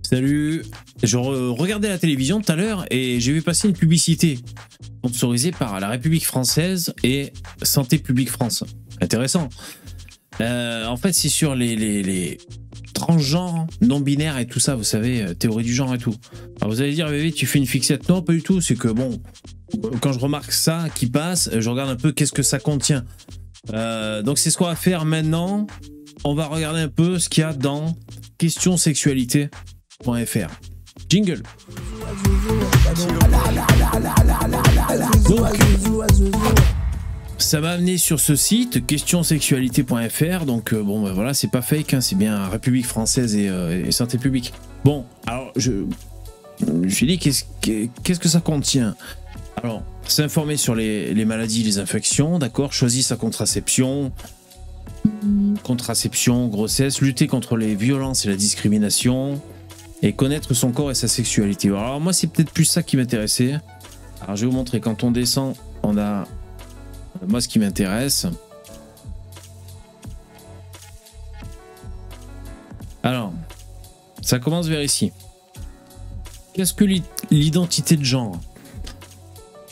Salut. Je regardais la télévision tout à l'heure et j'ai vu passer une publicité sponsorisée par la République française et Santé publique France. Intéressant. En fait, c'est sur les transgenres, non-binaires et tout ça, vous savez, théorie du genre et tout. Alors vous allez dire, bébé, tu fais une fixette? Non, pas du tout. C'est que bon, quand je remarque ça qui passe, je regarde un peu qu'est-ce que ça contient. Donc c'est ce qu'on va faire maintenant. On va regarder un peu ce qu'il y a dans questionsexualité.fr. Jingle. Donc, ça m'a amené sur ce site questionsexualité.fr. Donc bon, ben voilà, c'est pas fake, hein, c'est bien République française et santé publique. Bon, alors je me suis dit qu'est-ce que ça contient. Alors, s'informer sur les maladies, les infections, d'accord, choisir sa contraception, grossesse, lutter contre les violences et la discrimination, et connaître son corps et sa sexualité. Alors moi, c'est peut-être plus ça qui m'intéressait. Alors je vais vous montrer, quand on descend, on a, moi, ce qui m'intéresse. Alors, ça commence vers ici. Qu'est-ce que l'identité de genre?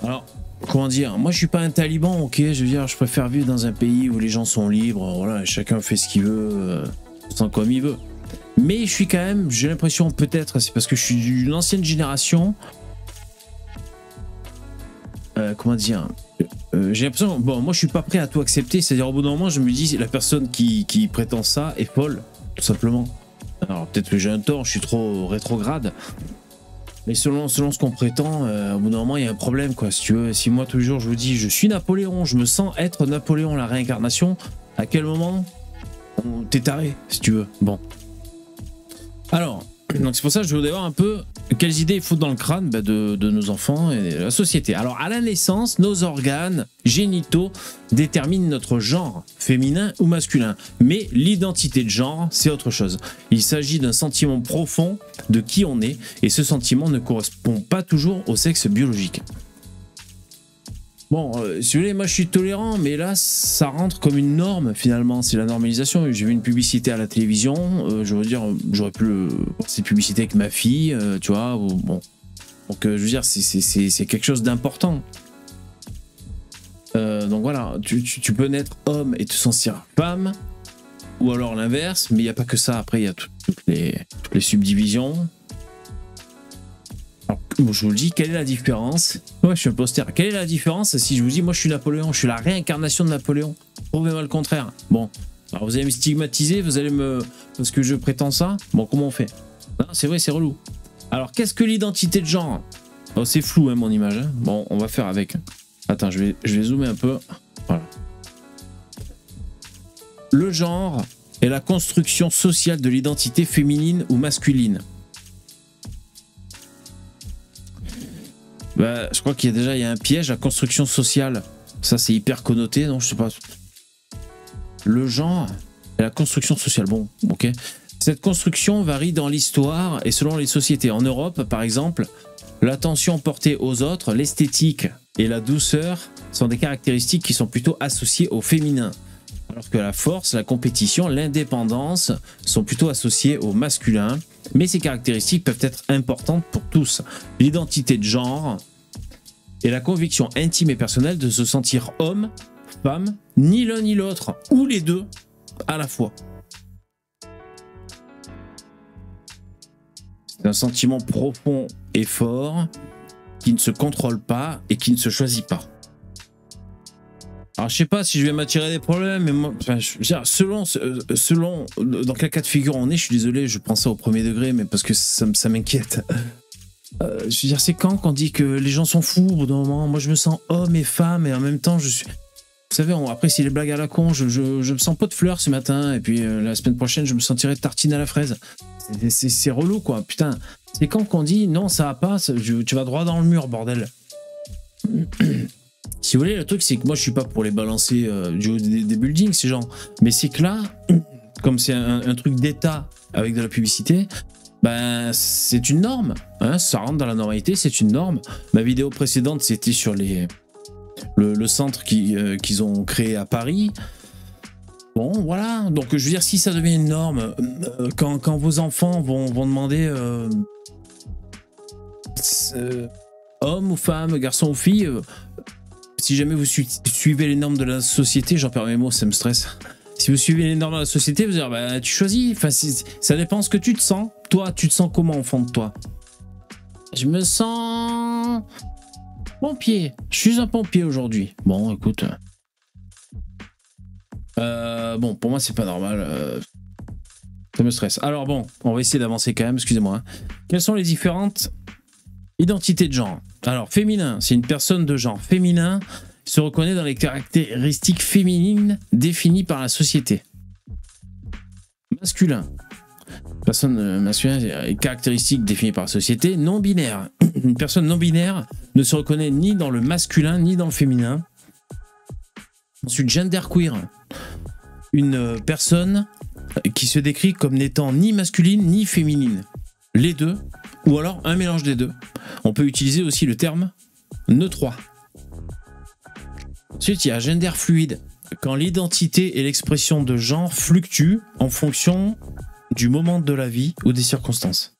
Alors, comment dire, moi je suis pas un taliban, ok, je veux dire, je préfère vivre dans un pays où les gens sont libres, voilà, chacun fait ce qu'il veut, sans comme il veut. Mais je suis quand même, j'ai l'impression, peut-être, c'est parce que je suis d'une ancienne génération, comment dire, j'ai l'impression, bon, moi je suis pas prêt à tout accepter, c'est-à-dire au bout d'un moment, je me dis, la personne qui prétend ça est folle, tout simplement. Alors peut-être que j'ai un tort, je suis trop rétrograde. Mais selon ce qu'on prétend, au bout d'un moment, il y a un problème, quoi. Si tu veux, si moi, tous les jours, je vous dis, je suis Napoléon, je me sens être Napoléon, la réincarnation, à quel moment t'es taré, si tu veux. Bon. Alors, donc c'est pour ça que je voudrais voir un peu quelles idées il faut dans le crâne de nos enfants et de la société. Alors, à la naissance, nos organes génitaux déterminent notre genre, féminin ou masculin. Mais l'identité de genre, c'est autre chose. Il s'agit d'un sentiment profond de qui on est, et ce sentiment ne correspond pas toujours au sexe biologique. Bon, si vous voulez, moi je suis tolérant, mais là, ça rentre comme une norme, finalement. C'est la normalisation. J'ai vu une publicité à la télévision, je veux dire, j'aurais pu voir cette publicité avec ma fille, tu vois, ou, bon. Donc, je veux dire, c'est quelque chose d'important. Donc voilà, tu peux naître homme et te sentir femme, ou alors l'inverse, mais il n'y a pas que ça. Après, il y a toutes les subdivisions. Alors, je vous le dis, quelle est la différence? Ouais, je suis un poster. Quelle est la différence si je vous dis, moi je suis Napoléon, je suis la réincarnation de Napoléon? Prouvez-moi le contraire. Bon, alors vous allez me stigmatiser, vous allez me... parce que je prétends ça. Bon, comment on fait? C'est vrai, c'est relou. Alors, qu'est-ce que l'identité de genre? Oh, c'est flou, hein, mon image. Hein. Bon, on va faire avec. Attends, je vais zoomer un peu. Voilà. Le genre est la construction sociale de l'identité féminine ou masculine. Bah, je crois qu'il y a un piège, la construction sociale. Ça, c'est hyper connoté, non? Je sais pas. Le genre et la construction sociale. Bon, ok. Cette construction varie dans l'histoire et selon les sociétés. En Europe, par exemple, l'attention portée aux autres, l'esthétique et la douceur sont des caractéristiques qui sont plutôt associées au féminin. Alors que la force, la compétition, l'indépendance sont plutôt associées au masculin. Mais ces caractéristiques peuvent être importantes pour tous. L'identité de genre est la conviction intime et personnelle de se sentir homme, femme, ni l'un ni l'autre, ou les deux à la fois. C'est un sentiment profond et fort qui ne se contrôle pas et qui ne se choisit pas. Alors je sais pas si je vais m'attirer des problèmes, mais moi, enfin, selon dans quel cas de figure on est, je suis désolé, je prends ça au premier degré, mais parce que ça m'inquiète. Je veux dire, c'est quand qu'on dit que les gens sont fous au bout d'un moment? Moi je me sens homme et femme, et en même temps je suis... Vous savez, après c'est les blagues à la con, je me sens pot de fleurs ce matin, et puis la semaine prochaine je me sentirai tartine à la fraise. C'est relou, quoi, putain. C'est quand qu'on dit non, ça va pas, tu vas droit dans le mur, bordel. Si vous voulez, le truc, c'est que moi, je suis pas pour les balancer du haut des buildings, ces gens. Mais c'est que là, comme c'est un truc d'État avec de la publicité, ben, c'est une norme. Hein, ça rentre dans la normalité, c'est une norme. Ma vidéo précédente, c'était sur le centre qu'ils ont créé à Paris. Bon, voilà. Donc, je veux dire, si ça devient une norme, quand vos enfants vont demander homme ou femme, garçon ou fille, si jamais vous suivez les normes de la société, j'en perds mes mots, ça me stresse. Si vous suivez les normes de la société, vous allez dire, bah, tu choisis. Enfin, ça dépend ce que tu te sens. Toi, tu te sens comment au fond de toi? Je me sens pompier. Je suis un pompier aujourd'hui. Bon, écoute. Bon, pour moi, c'est pas normal. Ça me stresse. Alors bon, on va essayer d'avancer quand même, excusez-moi. Quelles sont les différentes identités de genre? Alors, féminin, c'est une personne de genre féminin qui se reconnaît dans les caractéristiques féminines définies par la société. Masculin, personne masculine, les caractéristiques définies par la société. Non binaire, une personne non binaire ne se reconnaît ni dans le masculin ni dans le féminin. Ensuite, genderqueer, une personne qui se décrit comme n'étant ni masculine ni féminine, les deux, ou alors un mélange des deux. On peut utiliser aussi le terme neutre. Ensuite, il y a gender fluide, quand l'identité et l'expression de genre fluctuent en fonction du moment de la vie ou des circonstances.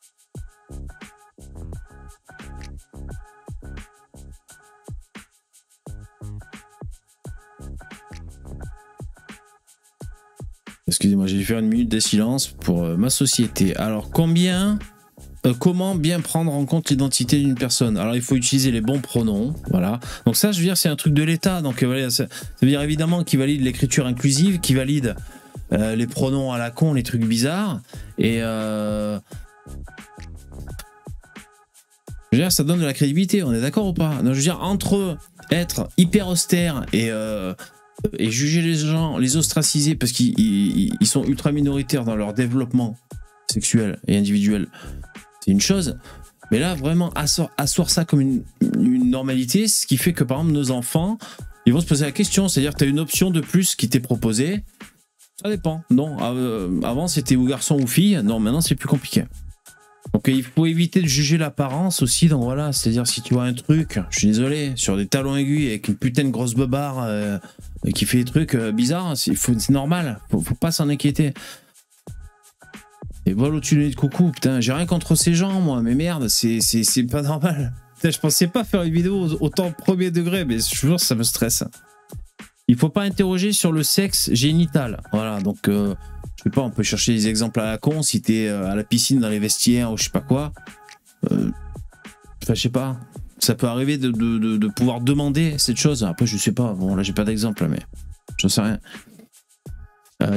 Excusez-moi, j'ai dû faire une minute de silence pour ma société. Alors, comment bien prendre en compte l'identité d'une personne? Alors, il faut utiliser les bons pronoms, voilà. Donc ça, je veux dire, c'est un truc de l'État. Donc, voilà, ça veut dire évidemment qu'il valide l'écriture inclusive, qu'il valide les pronoms à la con, les trucs bizarres. Et je veux dire, ça donne de la crédibilité. On est d'accord ou pas? Donc, je veux dire, entre être hyper austère et juger les gens, les ostraciser parce qu'ils sont ultra minoritaires dans leur développement sexuel et individuel, c'est une chose. Mais là, vraiment, asseoir ça comme une normalité, ce qui fait que, par exemple, nos enfants, ils vont se poser la question. C'est-à-dire, tu as une option de plus qui t'est proposée. Ça dépend. Non, avant, c'était ou garçon ou fille. Non, maintenant, c'est plus compliqué. Donc, il faut éviter de juger l'apparence aussi. Donc, voilà, c'est-à-dire, si tu vois un truc, je suis désolé, sur des talons aigus avec une putain de grosse beubare qui fait des trucs bizarres, c'est normal. Faut pas s'en inquiéter. Et voilà au-dessus du nez de coucou, putain, j'ai rien contre ces gens, moi, mais merde, c'est pas normal. Putain, je pensais pas faire une vidéo autant premier degré, mais je jure, ça me stresse. Il faut pas interroger sur le sexe génital. Voilà, donc, je sais pas, on peut chercher des exemples à la con, si t'es à la piscine, dans les vestiaires, ou je sais pas quoi. Enfin, je sais pas. Ça peut arriver de pouvoir demander cette chose. Après, je sais pas, bon, là, j'ai pas d'exemple, mais j'en sais rien.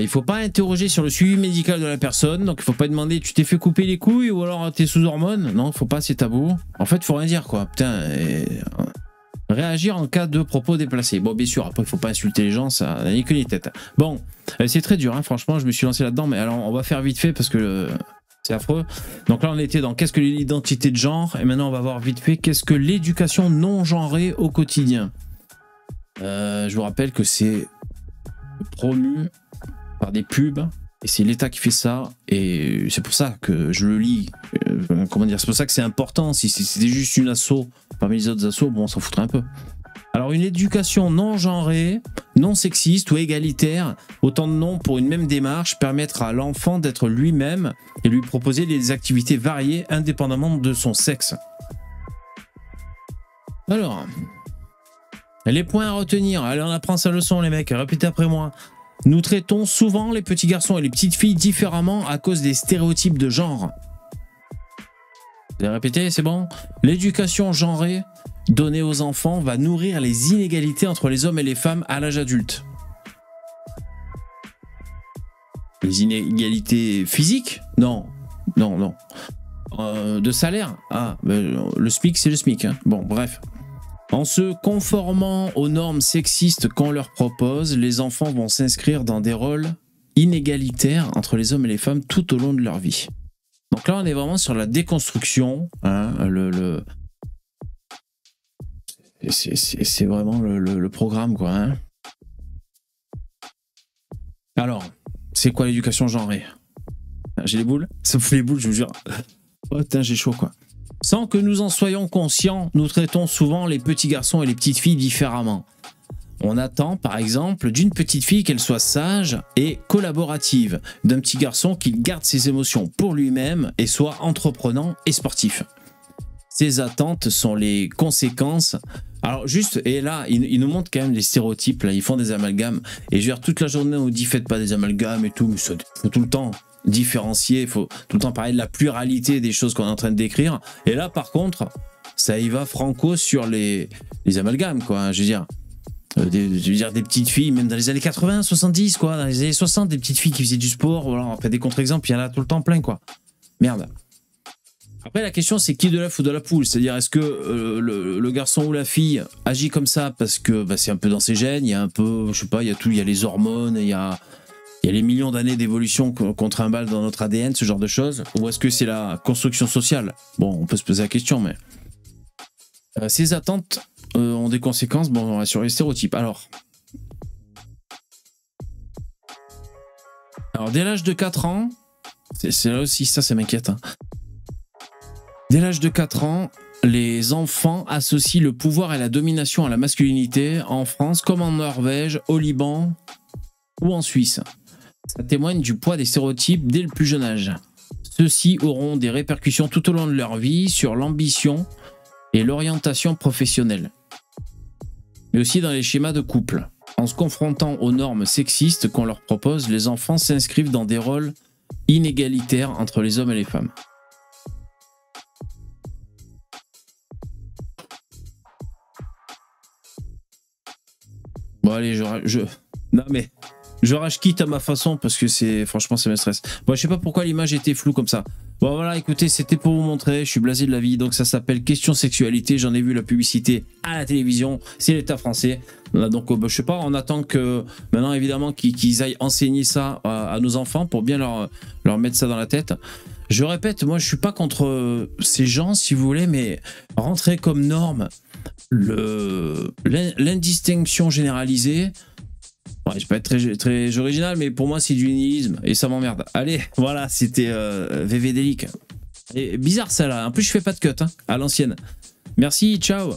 Il faut pas interroger sur le suivi médical de la personne, donc il faut pas demander tu t'es fait couper les couilles ou alors t'es sous hormones. Non, faut pas, c'est tabou. En fait, faut rien dire quoi. Putain, réagir en cas de propos déplacés. Bon, bien sûr, après il faut pas insulter les gens, ça n'a ni queue ni tête. Bon, c'est très dur, hein, franchement, je me suis lancé là-dedans, mais alors on va faire vite fait parce que c'est affreux. Donc là, on était dans qu'est-ce que l'identité de genre, et maintenant on va voir vite fait qu'est-ce que l'éducation non genrée au quotidien. Je vous rappelle que c'est promu par des pubs et c'est l'État qui fait ça et c'est pour ça que je le lis. Comment dire, c'est pour ça que c'est important. Si c'était juste une asso parmi les autres assos, bon, on s'en foutrait un peu. Alors une éducation non genrée, non sexiste ou égalitaire, autant de noms pour une même démarche, permettre à l'enfant d'être lui-même et lui proposer des activités variées indépendamment de son sexe. Alors, les points à retenir. Allez, on apprend sa leçon les mecs, répétez après moi. Nous traitons souvent les petits garçons et les petites filles différemment à cause des stéréotypes de genre. Vous avez répété, c'est bon? L'éducation genrée donnée aux enfants va nourrir les inégalités entre les hommes et les femmes à l'âge adulte. Les inégalités physiques? Non. Non, non. De salaire? Ah, le SMIC, c'est le SMIC. Hein. Bon, bref. En se conformant aux normes sexistes qu'on leur propose, les enfants vont s'inscrire dans des rôles inégalitaires entre les hommes et les femmes tout au long de leur vie. Donc là, on est vraiment sur la déconstruction. Hein, c'est vraiment le programme, quoi. Hein. Alors, c'est quoi l'éducation genrée? J'ai les boules? Ça me fait les boules, je vous jure. Oh, putain, j'ai chaud, quoi. Sans que nous en soyons conscients, nous traitons souvent les petits garçons et les petites filles différemment. On attend par exemple d'une petite fille qu'elle soit sage et collaborative, d'un petit garçon qui garde ses émotions pour lui-même et soit entreprenant et sportif. Ces attentes sont les conséquences. Alors juste, et là, ils nous montrent quand même les stéréotypes, là, ils font des amalgames. Et je veux dire, toute la journée, on dit faites pas des amalgames et tout, mais il faut tout le temps différencier, il faut tout le temps parler de la pluralité des choses qu'on est en train de décrire. Et là, par contre, ça y va franco sur les amalgames, quoi, hein, je veux dire. Des petites filles, même dans les années 80, 70, quoi, dans les années 60, des petites filles qui faisaient du sport, voilà, on fait des contre-exemples, il y en a tout le temps plein, quoi. Merde. Après, la question, c'est qui de l'œuf ou de la poule? C'est-à-dire, est-ce que le garçon ou la fille agit comme ça parce que bah, c'est un peu dans ses gènes, il y a un peu, je sais pas, il y a tout, il y a les hormones, il y a les millions d'années d'évolution qu'on trimballe dans notre ADN, ce genre de choses, ou est-ce que c'est la construction sociale? Bon, on peut se poser la question, mais ces attentes ont des conséquences bon, sur les stéréotypes. Alors, dès l'âge de 4 ans, c'est là aussi, ça m'inquiète, hein. Dès l'âge de 4 ans, les enfants associent le pouvoir et la domination à la masculinité en France comme en Norvège, au Liban ou en Suisse. Ça témoigne du poids des stéréotypes dès le plus jeune âge. Ceux-ci auront des répercussions tout au long de leur vie sur l'ambition et l'orientation professionnelle, mais aussi dans les schémas de couple. En se confrontant aux normes sexistes qu'on leur propose, les enfants s'inscrivent dans des rôles inégalitaires entre les hommes et les femmes. Bon allez, non mais je rage quitte à ma façon parce que franchement ça me stresse. Bon, je sais pas pourquoi l'image était floue comme ça. Bon voilà, écoutez, c'était pour vous montrer, je suis blasé de la vie, donc ça s'appelle Question Sexualité, j'en ai vu la publicité à la télévision, c'est l'État français. Donc je sais pas, on attend que maintenant évidemment qu'ils aillent enseigner ça à nos enfants pour bien leur mettre ça dans la tête. Je répète, moi je suis pas contre ces gens si vous voulez, mais rentrer comme norme l'indistinction généralisée. Ouais, je peux être très original, mais pour moi c'est du nihilisme et ça m'emmerde. Allez, voilà, c'était VV Délic. Et bizarre ça là, en plus je fais pas de cut hein, à l'ancienne. Merci, ciao.